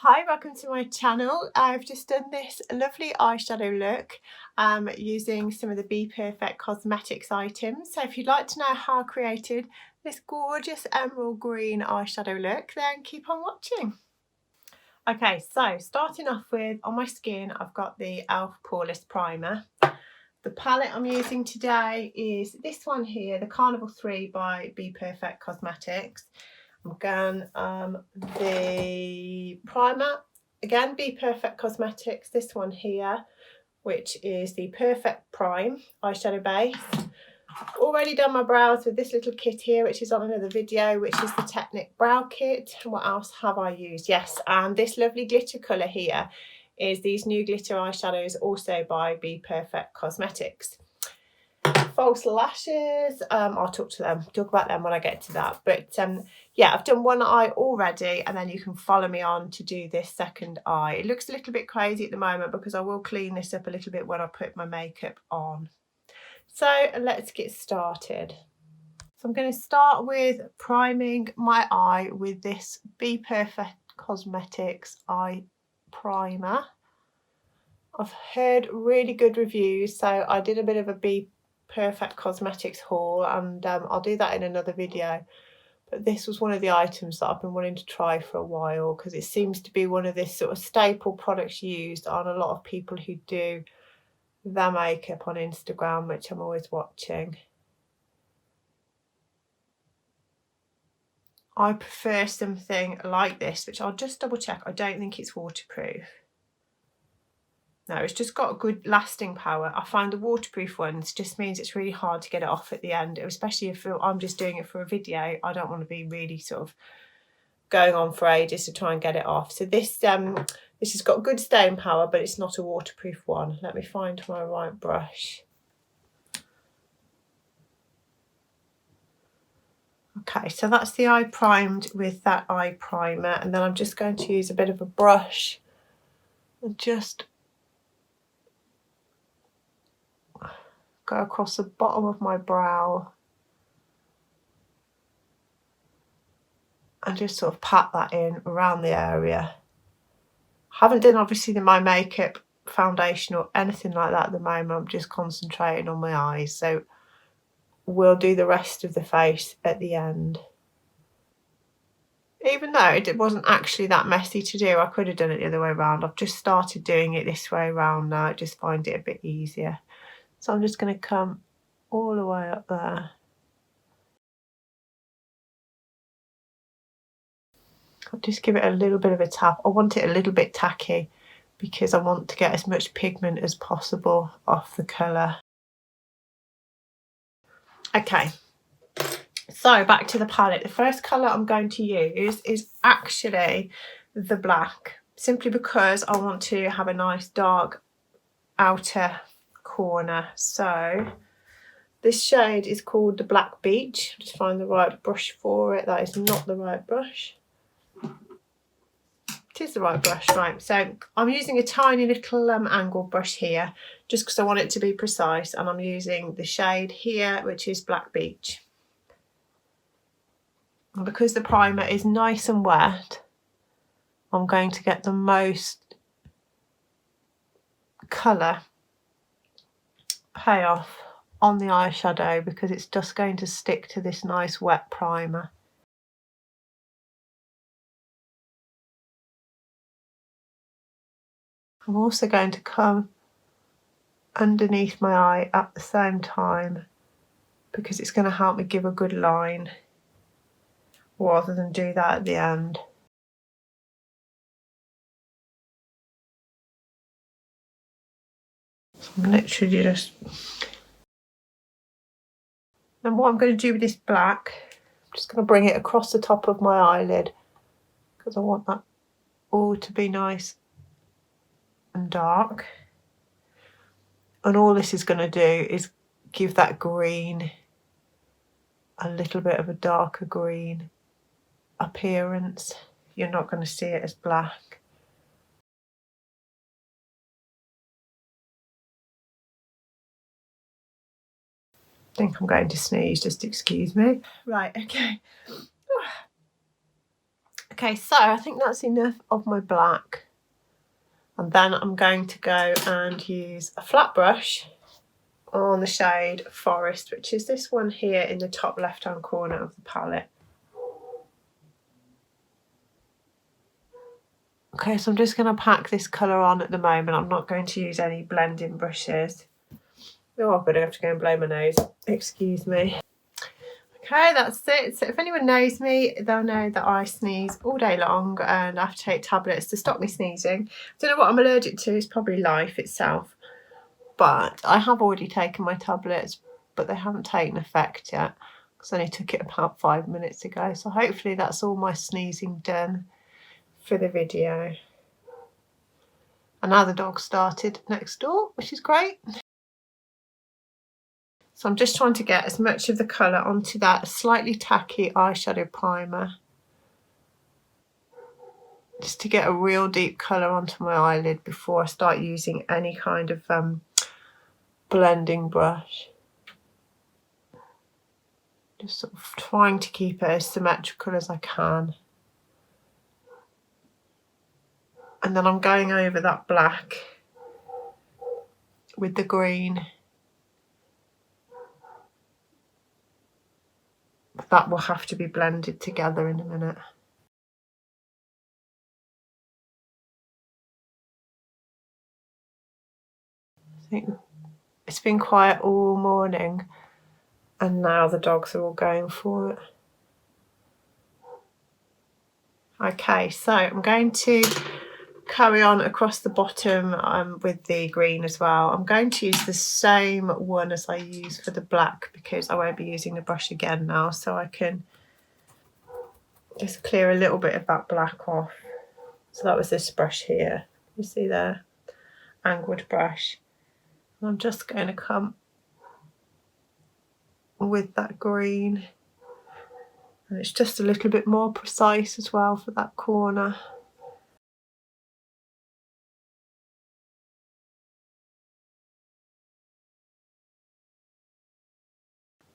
Hi, welcome to my channel. I've just done this lovely eyeshadow look using some of the BPerfect cosmetics items. So if you'd like to know how I created this gorgeous emerald green eyeshadow look, then keep on watching. Okay, so starting off with, on my skin, I've got the e.l.f. Poreless Primer. The palette I'm using today is this one here, the Carnival 3 by BPerfect Cosmetics. Again, the primer, again, BPerfect Cosmetics, this one here, which is the Perfect Prime eyeshadow base. Already done my brows with this little kit here, which is on another video, which is the Technic Brow Kit. What else have I used? Yes, and this lovely glitter colour here is these new glitter eyeshadows, also by BPerfect Cosmetics. False lashes, I'll talk about them when I get to that, but yeah, I've done one eye already, and then you can follow me on to do this second eye. It looks a little bit crazy at the moment because I will clean this up a little bit when I put my makeup on. So let's get started. So I'm going to start with priming my eye with this BPerfect Cosmetics eye primer. I've heard really good reviews, so I did a bit of a BPerfect Cosmetics haul, and I'll do that in another video. But this was one of the items that I've been wanting to try for a while because it seems to be one of this sort of staple products used on a lot of people who do their makeup on Instagram, which I'm always watching. I prefer something like this, which I'll just double check. I don't think it's waterproof. No, it's just got a good lasting power. I find the waterproof ones just means it's really hard to get it off at the end, especially if I'm just doing it for a video. I don't want to be really sort of going on for ages to try and get it off. So this has got good staying power, but it's not a waterproof one. Let me find my right brush. Okay, so that's the eye primed with that eye primer, and then I'm just going to use a bit of a brush and just go across the bottom of my brow and just sort of pat that in around the area. I haven't done obviously my makeup, foundation or anything like that at the moment. I'm just concentrating on my eyes, so we'll do the rest of the face at the end. Even though it wasn't actually that messy to do, I could have done it the other way around. I've just started doing it this way around now. I just find it a bit easier. So I'm just going to come all the way up there. I'll just give it a little bit of a tap. I want it a little bit tacky because I want to get as much pigment as possible off the colour. Okay, so back to the palette. The first colour I'm going to use is actually the black, simply because I want to have a nice dark outer corner. So this shade is called the Black Beach. Just find the right brush for it. That is not the right brush. It is the right brush, right? So I'm using a tiny little angle brush here just because I want it to be precise, and I'm using the shade here, which is Black Beach. And because the primer is nice and wet, I'm going to get the most colour payoff on the eyeshadow because it's just going to stick to this nice wet primer. I'm also going to come underneath my eye at the same time because it's going to help me give a good line rather than do that at the end. So I'm literally just... And what I'm going to do with this black, I'm just going to bring it across the top of my eyelid because I want that all to be nice and dark. And all this is going to do is give that green a little bit of a darker green appearance. You're not going to see it as black. I think I'm going to sneeze, just excuse me. Right, okay. Okay, so I think that's enough of my black. And then I'm going to go and use a flat brush on the shade Forest, which is this one here in the top left-hand corner of the palette. Okay, so I'm just going to pack this colour on at the moment. I'm not going to use any blending brushes. Oh, I'm going to have to go and blow my nose. Excuse me. Okay, that's it. So if anyone knows me, they'll know that I sneeze all day long and I have to take tablets to stop me sneezing. I don't know what I'm allergic to. It's probably life itself. But I have already taken my tablets, but they haven't taken effect yet because I only took it about 5 minutes ago. So hopefully that's all my sneezing done for the video. And now the dog started next door, which is great. So I'm just trying to get as much of the colour onto that slightly tacky eyeshadow primer, just to get a real deep colour onto my eyelid before I start using any kind of blending brush. Just sort of trying to keep it as symmetrical as I can. And then I'm going over that black with the green. But that will have to be blended together in a minute. I think it's been quiet all morning and now the dogs are all going for it. Okay, so I'm going to carry on across the bottom with the green as well. I'm going to use the same one as I use for the black because I won't be using the brush again now, so I can just clear a little bit of that black off. So that was this brush here, you see there, angled brush. And I'm just going to come with that green, and it's just a little bit more precise as well for that corner.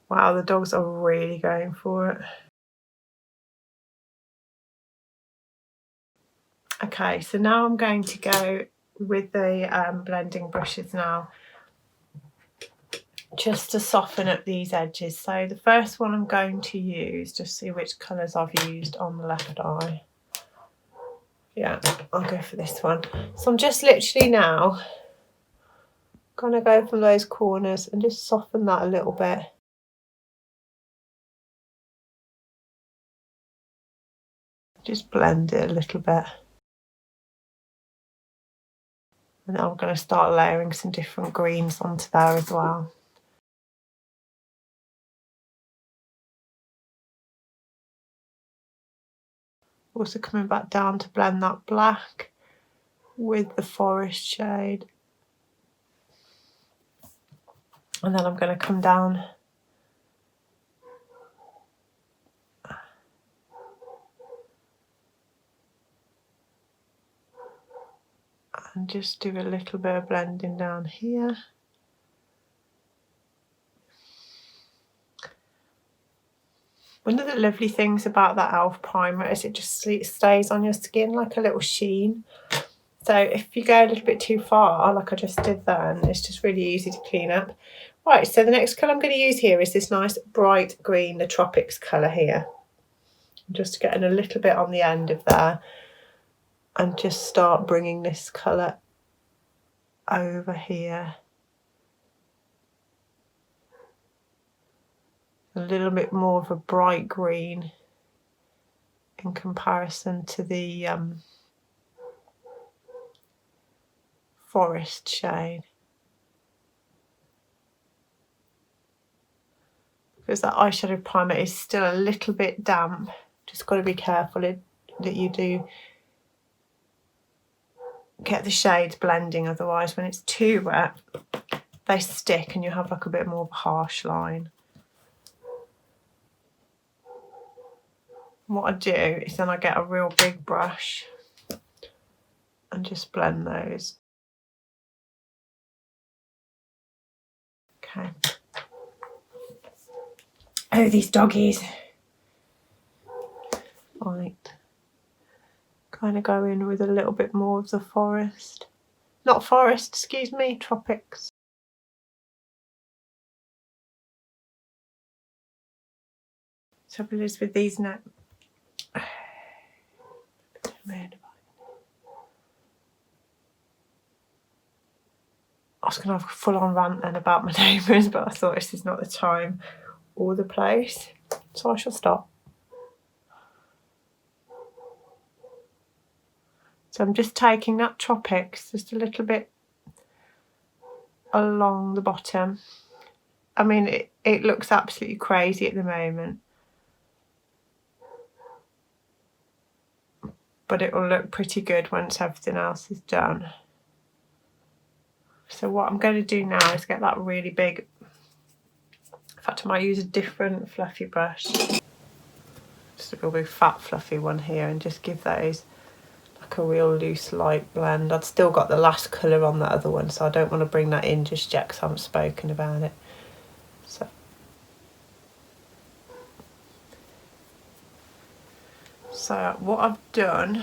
Wow, the dogs are really going for it. Okay, so now I'm going to go with the blending brushes now, just to soften up these edges. So the first one I'm going to use, just see which colours I've used on the left eye. Yeah, I'll go for this one. So I'm just literally now going to go from those corners and just soften that a little bit. Just blend it a little bit. And I'm going to start layering some different greens onto there as well. Also coming back down to blend that black with the forest shade. And then I'm going to come down and just do a little bit of blending down here. One of the lovely things about that e.l.f. primer is it just stays on your skin like a little sheen. So if you go a little bit too far, like I just did then, it's just really easy to clean up. Right, so the next colour I'm going to use here is this nice bright green, the Tropics colour here. I'm just getting a little bit on the end of there and just start bringing this colour over here. A little bit more of a bright green in comparison to the forest shade. Because that eyeshadow primer is still a little bit damp. Just got to be careful that you do get the shades blending, otherwise when it's too wet they stick and you have like a bit more of a harsh line. What I do is then I get a real big brush and just blend those. Okay. Oh, these doggies. Right. kind of go in with a little bit more of the forest. Not forest, excuse me, tropics. Trouble is with these now. I was going to have a full-on rant then about my neighbours, but I thought this is not the time or the place, so I shall stop. So I'm just taking that tropics just a little bit along the bottom. I mean, it looks absolutely crazy at the moment, but it will look pretty good once everything else is done. So what I'm going to do now is get that really big, in fact I might use a different fluffy brush, just a real big fat fluffy one here, and just give those like a real loose light blend. I've still got the last colour on the other one, so I don't want to bring that in just yet because I haven't spoken about it. So what I've done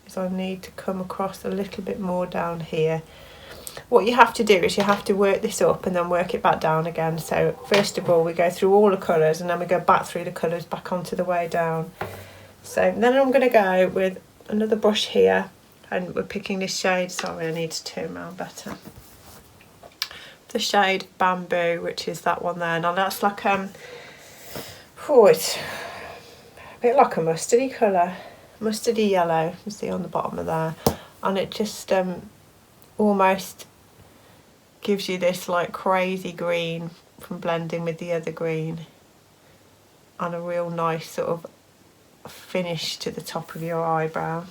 is I need to come across a little bit more down here. What you have to do is you have to work this up and then work it back down again. So first of all we go through all the colours and then we go back through the colours back onto the way down. So then I'm going to go with another brush here, and we're picking this shade, sorry I need to turn around better. The shade Bamboo, which is that one there. Now that's like it's a bit like a mustardy colour, mustardy yellow, you see on the bottom of there, and it just almost gives you this like crazy green from blending with the other green, and a real nice sort of finish to the top of your eyebrow.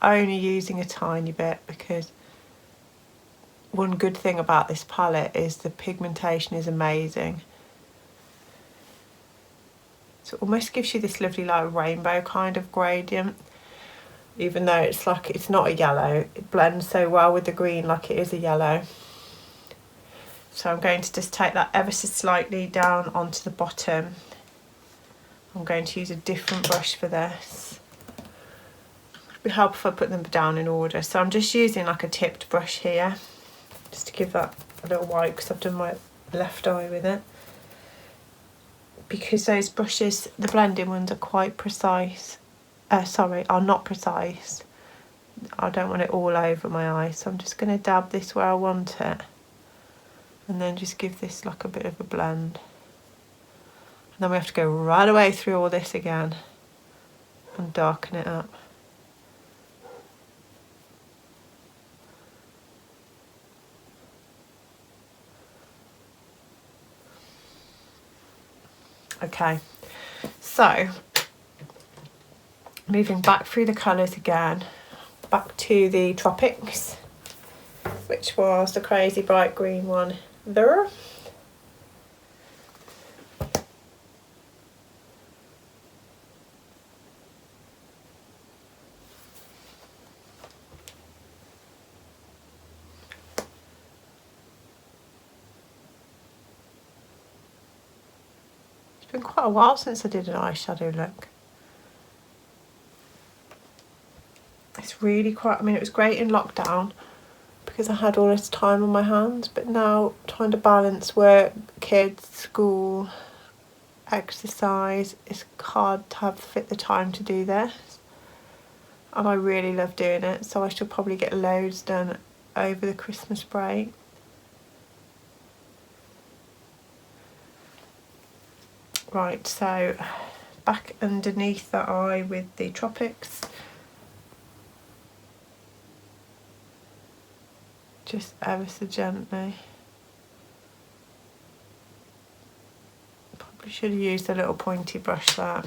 Only using a tiny bit because one good thing about this palette is the pigmentation is amazing. So it almost gives you this lovely like rainbow kind of gradient, even though it's like it's not a yellow. It blends so well with the green like it is a yellow. So I'm going to just take that ever so slightly down onto the bottom. I'm going to use a different brush for this. It'd be helpful if I put them down in order. So I'm just using like a tipped brush here, just to give that a little wipe because I've done my left eye with it. Because those brushes, the blending ones, are quite precise. Are not precise. I don't want it all over my eye, so I'm just going to dab this where I want it. And then just give this like a bit of a blend. And then we have to go right away through all this again and darken it up. Okay, so moving back through the colours again, back to the Tropics, which was the crazy bright green one there. It's been quite a while since I did an eyeshadow look. It's really quite, I mean, it was great in lockdown because I had all this time on my hands, but now trying to balance work, kids, school, exercise, it's hard to fit the time to do this. And I really love doing it, so I should probably get loads done over the Christmas break. Right, so back underneath the eye with the Tropics. Just ever so gently. Probably should have used a little pointy brush there.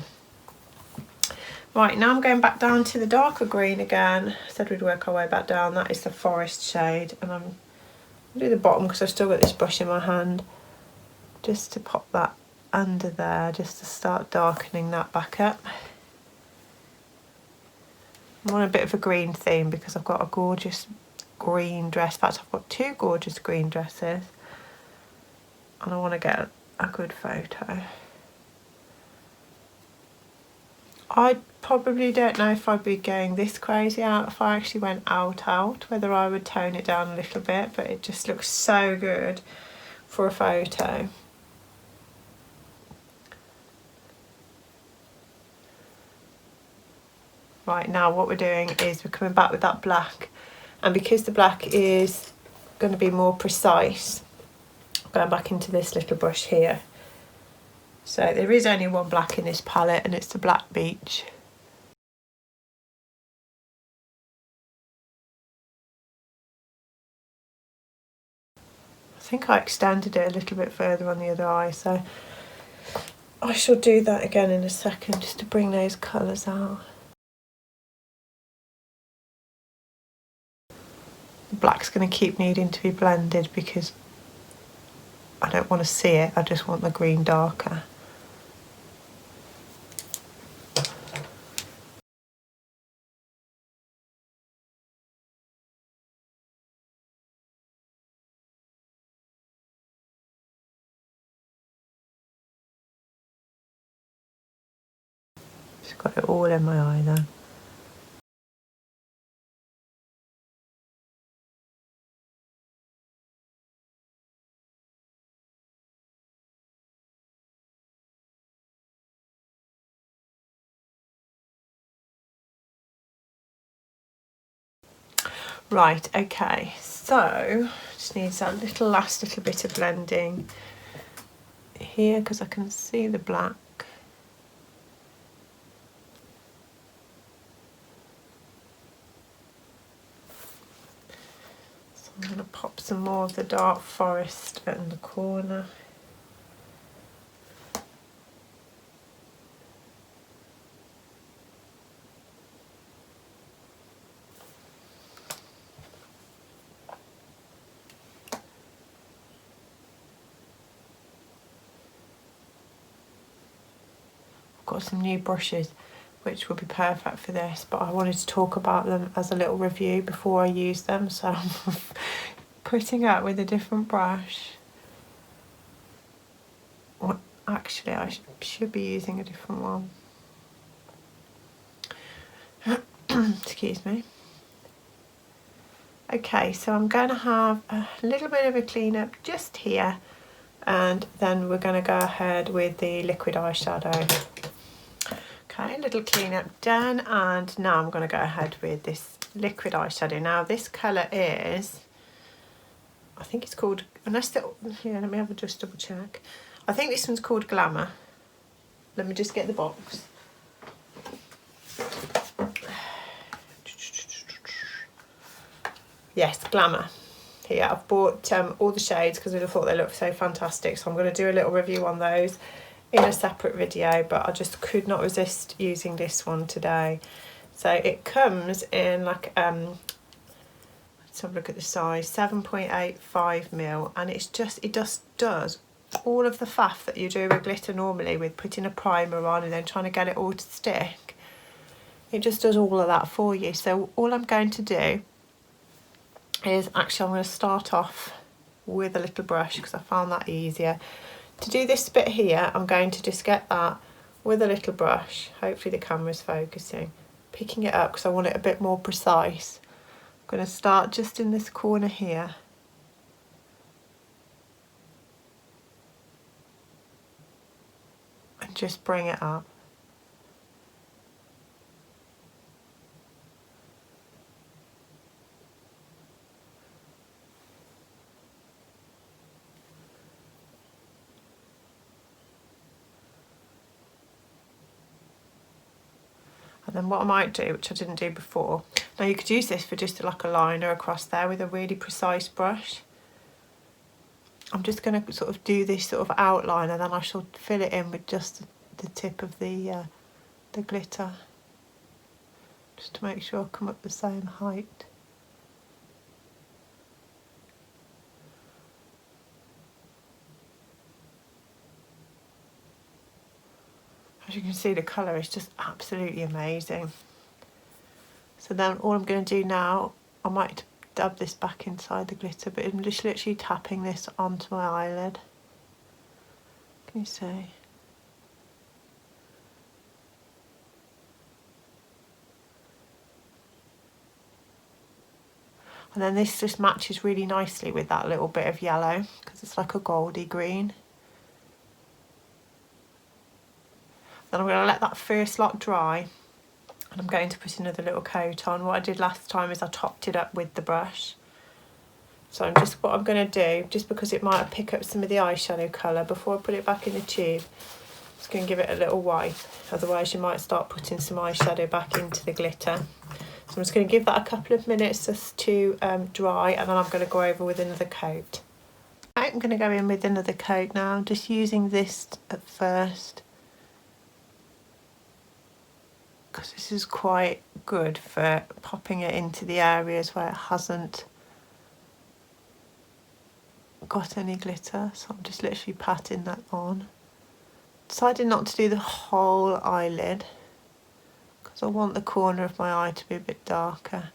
Right, now I'm going back down to the darker green again. I said we'd work our way back down. That is the forest shade, and I'm going to do the bottom because I've still got this brush in my hand, just to pop that under there, just to start darkening that back up. I'm on a bit of a green theme because I've got a gorgeous green dress. In fact, I've got two gorgeous green dresses, and I want to get a good photo. I probably don't know if I'd be going this crazy out if I actually went out, whether I would tone it down a little bit, but it just looks so good for a photo. Right, now what we're doing is we're coming back with that black, and because the black is going to be more precise, I'm going back into this little brush here. So there is only one black in this palette, and it's the Black Beach. I think I extended it a little bit further on the other eye, so I shall do that again in a second just to bring those colours out. The black's going to keep needing to be blended because I don't want to see it, I just want the green darker. Just got it all in my eye then. Right, okay, so just needs that last little bit of blending here because I can see the black. So I'm going to pop some more of the dark forest in the corner. Got some new brushes which will be perfect for this, but I wanted to talk about them as a little review before I use them, so I'm putting out with a different brush. Well, actually I should be using a different one. Excuse me. Okay, so I'm going to have a little bit of a clean up just here, and then we're going to go ahead with the liquid eyeshadow. Okay, a little clean up done, and now I'm going to go ahead with this liquid eyeshadow. Now this colour is, I think it's called, here, let me have a just double check. I think this one's called Glamour. Let me just get the box. Yes, Glamour. Here, I've bought all the shades because I thought they looked so fantastic, so I'm going to do a little review on those in a separate video, but I just could not resist using this one today. So it comes in like let's have a look at the size, 7.85mm, and it just does all of the faff that you do with glitter normally, with putting a primer on and then trying to get it all to stick. It just does all of that for you. So all I'm going to do is actually I'm going to start off with a little brush because I found that easier. To do this bit here, I'm going to just get that with a little brush. Hopefully the camera's focusing. Picking it up because I want it a bit more precise. I'm going to start just in this corner here. And just bring it up. And then what I might do, which I didn't do before, now you could use this for just like a liner across there with a really precise brush. I'm just going to sort of do this sort of outline, and then I shall fill it in with just the tip of the glitter, just to make sure I come up the same height. As you can see, the colour is just absolutely amazing. So then all I'm going to do now, I might dab this back inside the glitter, but I'm just literally tapping this onto my eyelid. Can you see? And then this just matches really nicely with that little bit of yellow because it's like a goldy green. Then I'm going to let that first lot dry and I'm going to put another little coat on. What I did last time is I topped it up with the brush. So what I'm going to do, just because it might pick up some of the eyeshadow colour before I put it back in the tube, I'm just going to give it a little wipe. Otherwise you might start putting some eyeshadow back into the glitter. So I'm just going to give that a couple of minutes just to dry, and then I'm going to go over with another coat. I'm going to go in with another coat now. I'm just using this at first, because this is quite good for popping it into the areas where it hasn't got any glitter. So I'm just literally patting that on. Decided not to do the whole eyelid because I want the corner of my eye to be a bit darker.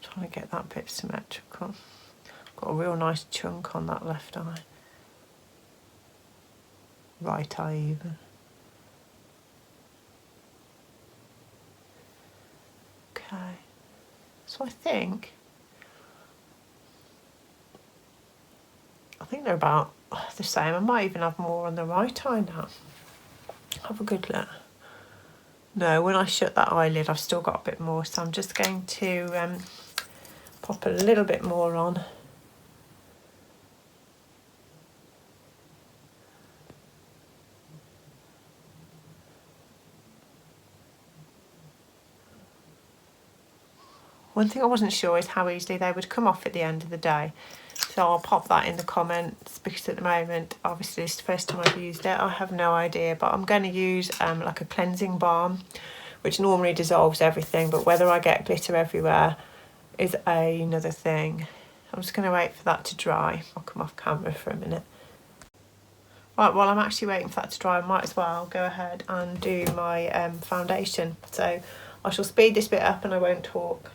Trying to get that bit symmetrical. Got a real nice chunk on that left eye. Right eye even. Okay. So I think they're about the same. I might even have more on the right eye now. Have a good look. No, when I shut that eyelid I've still got a bit more, so I'm just going to pop a little bit more on. One thing I wasn't sure is how easily they would come off at the end of the day. So I'll pop that in the comments, because at the moment, obviously it's the first time I've used it. I have no idea, but I'm going to use like a cleansing balm, which normally dissolves everything, but whether I get glitter everywhere is another thing. I'm just going to wait for that to dry. I'll come off camera for a minute. Right, while I'm actually waiting for that to dry, I might as well go ahead and do my foundation. So I shall speed this bit up and I won't talk.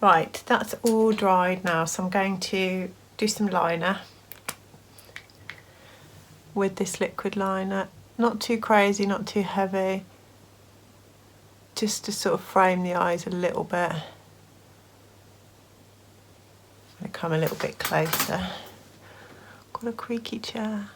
Right, that's all dried now, so I'm going to do some liner with this liquid liner. Not too crazy, not too heavy, just to sort of frame the eyes a little bit. I'm going to come a little bit closer. Got a creaky chair.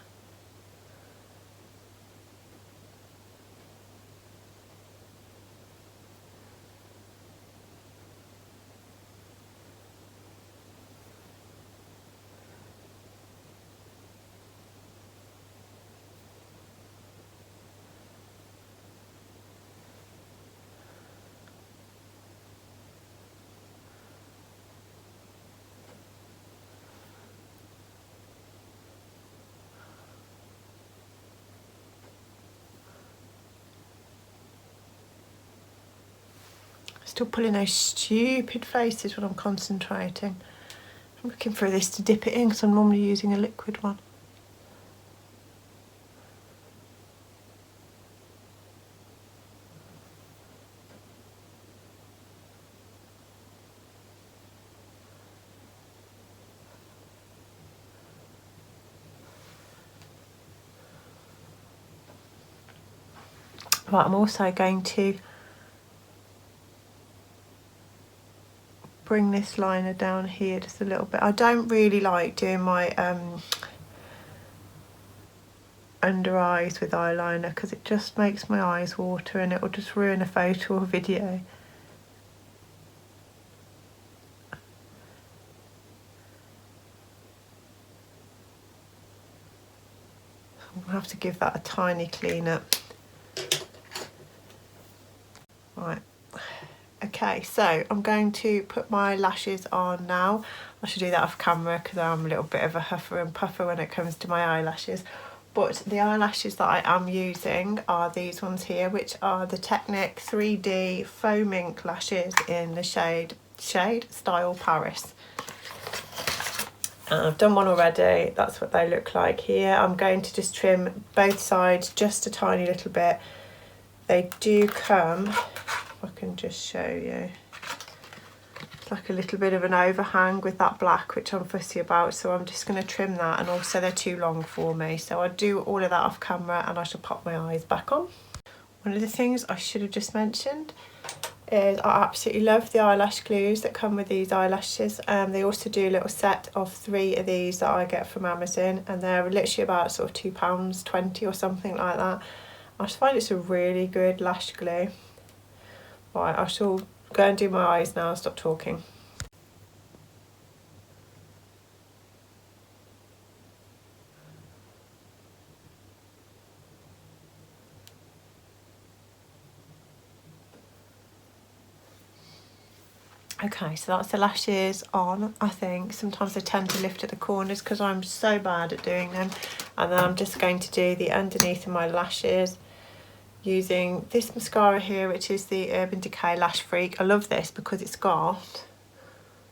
Still pulling those stupid faces when I'm concentrating. I'm looking for this to dip it in because I'm normally using a liquid one. Right, I'm also going to bring this liner down here just a little bit. I don't really like doing my under eyes with eyeliner because it just makes my eyes water and it will just ruin a photo or video. I'll have to give that a tiny clean up. Right. Okay, so I'm going to put my lashes on now. I should do that off camera because I'm a little bit of a huffer and puffer when it comes to my eyelashes. But the eyelashes that I am using are these ones here, which are the Technic 3D Foam Ink lashes in the shade Style Paris. I've done one already, that's what they look like here. I'm going to just trim both sides just a tiny little bit. They do come, if I can just show you, it's like a little bit of an overhang with that black, which I'm fussy about, so I'm just going to trim that, and also they're too long for me, so I'll do all of that off camera and I shall pop my eyes back on. One of the things I should have just mentioned is I absolutely love the eyelash glues that come with these eyelashes. They also do a little set of 3 of these that I get from Amazon, and they're literally about sort of £2.20 or something like that. I just find it's a really good lash glue. Right, I shall go and do my eyes now and stop talking. Okay, so that's the lashes on, I think. Sometimes I tend to lift at the corners because I'm so bad at doing them. And then I'm just going to do the underneath of my lashes using this mascara here, which is the Urban Decay Lash Freak. I love this because it's got,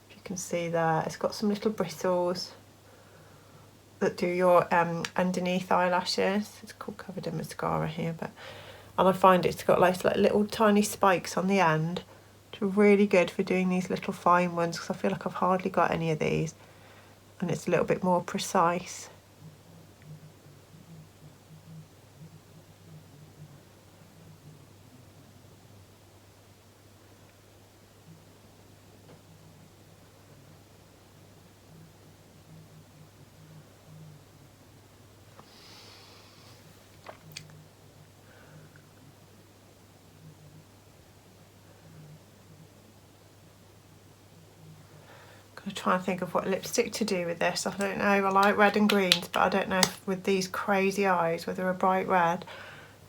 if you can see there, it's got some little bristles that do your underneath eyelashes. It's called Covered in Mascara here, and I find it's got like little tiny spikes on the end. It's really good for doing these little fine ones because I feel like I've hardly got any of these, and it's a little bit more precise. I'm trying to think of what lipstick to do with this. I don't know, I like red and greens, but I don't know if with these crazy eyes, whether a bright red,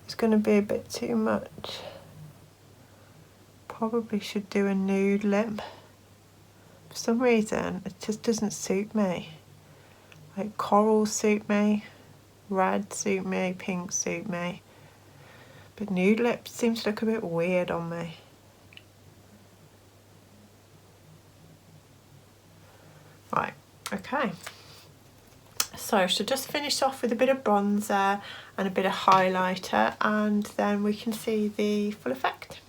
it's going to be a bit too much. Probably should do a nude lip. For some reason, it just doesn't suit me. Like corals suit me, red suit me, pink suit me. But nude lips seems to look a bit weird on me. Right, okay. So I should just finish off with a bit of bronzer and a bit of highlighter, and then we can see the full effect.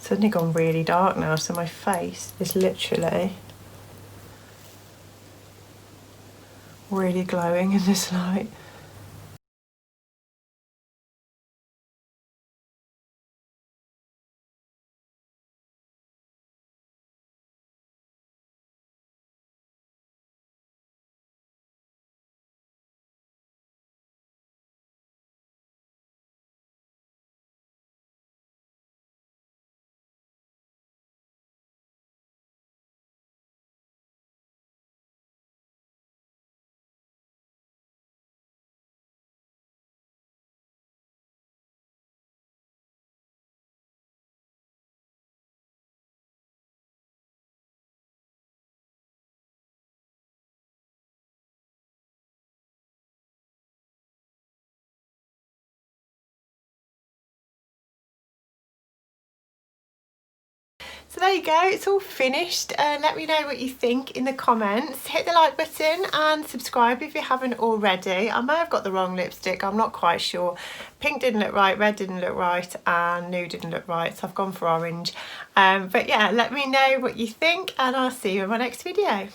suddenly gone really dark now, so my face is literally really glowing in this light. So there you go, it's all finished. Let me know what you think in the comments. Hit the like button and subscribe if you haven't already. I may have got the wrong lipstick, I'm not quite sure. Pink didn't look right, red didn't look right, and nude didn't look right, so I've gone for orange. But yeah, let me know what you think, and I'll see you in my next video.